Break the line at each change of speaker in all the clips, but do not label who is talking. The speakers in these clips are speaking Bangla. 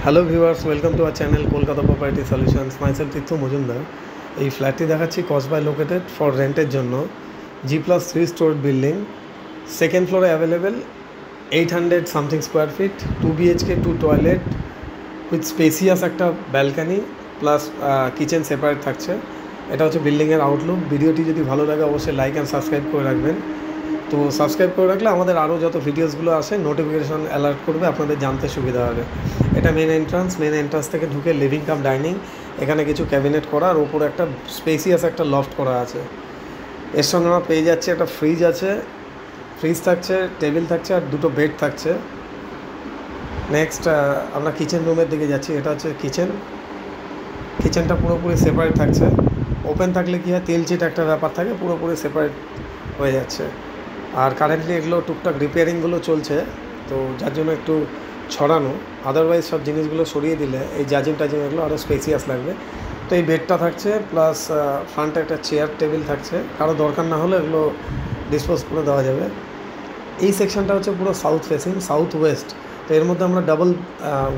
Hello viewers, welcome to our channel Kolkata property solutions. Myself Tirtha Majumdar. এই ফ্ল্যাটটি দেখাচ্ছি কসবায় লোকেটেড ফর রেন্টের জন্য। G+3 স্টোর বিল্ডিং, সেকেন্ড ফ্লোরে available, 800 something square feet, 2 BHK 2 toilet with spacious একটা ব্যালকানি প্লাস কিচেন সেপারেট থাকছে। এটা হচ্ছে বিল্ডিংয়ের আউটলুক। ভিডিওটি যদি ভালো লাগে অবশ্যই লাইক অ্যান্ড সাবস্ক্রাইব করে রাখবেন। তো সাবস্ক্রাইব করে রাখলে আমাদের আরও যত ভিডিওসগুলো আসে নোটিফিকেশন অ্যালার্ট করবে, আপনাদের জানতে সুবিধা হবে। এটা মেন এন্ট্রান্স থেকে ঢুকে লিভিং কাম ডাইনিং, এখানে কিছু ক্যাবিনেট করা আর ওপরে একটা স্পেসিয়াস একটা লফট করা আছে। এর সঙ্গে আমরা পেয়ে যাচ্ছি একটা ফ্রিজ আছে, ফ্রিজ থাকছে, টেবিল থাকছে আর দুটো বেড থাকছে। নেক্সট আমরা কিচেন রুমের দিকে যাচ্ছি। এটা হচ্ছে কিচেনটা পুরোপুরি সেপারেট থাকছে। ওপেন থাকলে কী হয়, তেলচিট একটা ব্যাপার থাকে, পুরোপুরি সেপারেট হয়ে যাচ্ছে। আর কারেন্টলি এগুলো টুকটাক রিপেয়ারিংগুলো চলছে, তো যার জন্য একটু ছড়ানো। আদারওয়াইজ সব জিনিসগুলো সরিয়ে দিলে এই জাজিম এগুলো আরও স্পেসিয়াস লাগবে। তো এই বেডটা থাকছে, প্লাস ফ্রন্টে একটা চেয়ার টেবিল থাকছে, কারো দরকার না হলে এগুলো ডিসপোজ করে দেওয়া যাবে। এই সেকশনটা হচ্ছে পুরো সাউথ ফেসিং, সাউথ ওয়েস্ট। তো এর মধ্যে আমরা ডাবল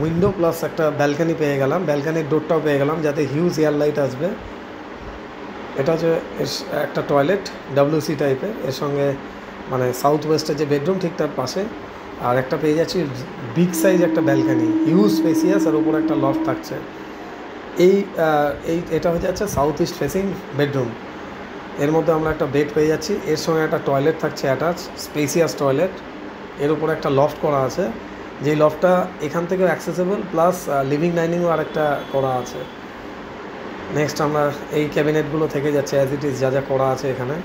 উইন্ডো প্লাস একটা ব্যালকানি পেয়ে গেলাম, ব্যালকানির ডোরটাও পেয়ে গেলাম যাতে হিউজ এয়ার লাইট আসবে। এটা হচ্ছে একটা টয়লেট WC টাইপের, এর সঙ্গে মানে সাউথ ওয়েস্টের যে বেডরুম ঠিক তার পাশে আর একটা পেয়ে যাচ্ছি বিগ সাইজ একটা ব্যালকানি, হিউজ স্পেসিয়াস, আর উপরে একটা লফট থাকছে। এটা হয়ে যাচ্ছে সাউথ ইস্ট ফেসিং বেডরুম। এর মধ্যে আমরা একটা বেড পেয়ে যাচ্ছি, এর সঙ্গে একটা টয়লেট থাকছে অ্যাটাচ, স্পেসিয়াস টয়লেট। এর উপরে একটা লফট করা আছে, যেই লফটটা এখান থেকেও অ্যাক্সেসেবল, প্লাস লিভিং ডাইনিংও আরেকটা করা আছে। নেক্সট আমরা এই ক্যাবিনেটগুলো থেকে যাচ্ছে অ্যাজ ইট ইজ, যা যা করা আছে এখানে।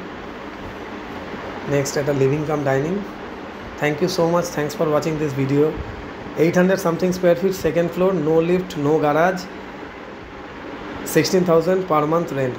নেক্সট এটা living cum dining. Thank you so much, thanks for watching this video. 800 something square feet, second floor, no lift, no garage, 16,000 per month rent.